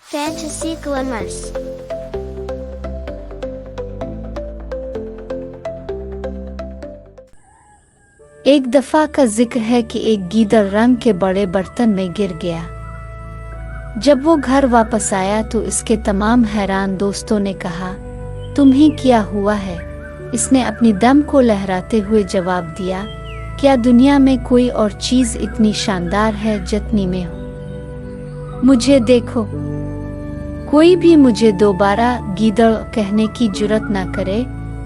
Fantasy Glimmers। एक दफा का जिक्र है कि एक गीदड़ रंग के बड़े बर्तन में गिर गया। जब वो घर वापस आया तो इसके तमाम हैरान दोस्तों ने कहा, तुम्हें क्या हुआ है? इसने अपनी दम को लहराते हुए जवाब दिया, क्या दुनिया में कोई और चीज इतनी शानदार है जितनी मैं हूँ? मुझे देखो। कोई भी मुझे दोबारा गीदड़ कहने की जुर्रत ना करे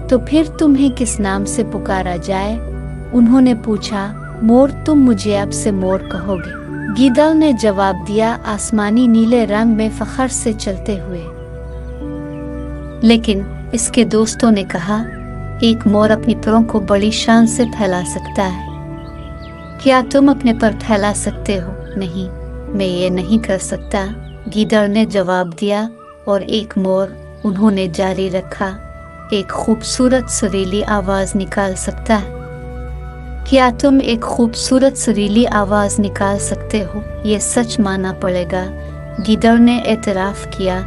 तो फिर तुम्हें किस नाम से पुकारा जाए? उन्होंने पूछा, मोर। तुम मुझे अब से मोर कहोगे। गीदड़ ने जवाब दिया, आसमानी नीले रंग में फख्र से चलते हुए। लेकिन इसके दोस्तों ने कहा, एक मोर अपनी परों को बड़ी शान से फैला सकता है, क्या तुम अपने पर फैला सकते हो? नहीं, मैं ये नहीं कर सकता, गीदड़ ने जवाब दिया। और एक मोर, उन्होंने जारी रखा, एक खूबसूरत सुरीली आवाज निकाल सकता है। क्या तुम एक खूबसूरत सुरीली आवाज निकाल सकते हो? ये सच मानना पड़ेगा, गीदड़ ने एतराफ किया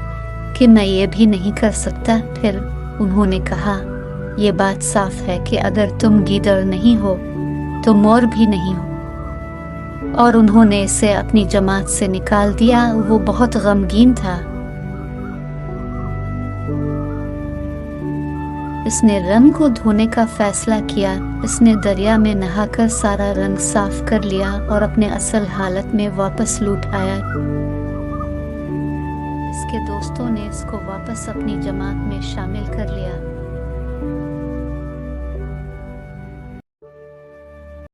कि मैं ये भी नहीं कर सकता। फिर उन्होंने कहा, ये बात साफ है कि अगर तुम गीदड़ नहीं हो तो मोर भी नहीं हो। और उन्होंने इसे अपनी जमात से निकाल दिया। वो बहुत गमगीन था। इसने रंग को धोने का फैसला किया। इसने दरिया में नहाकर सारा रंग साफ कर लिया और अपने असल हालत में वापस लौट आया। इसके दोस्तों ने इसको वापस अपनी जमात में शामिल कर लिया।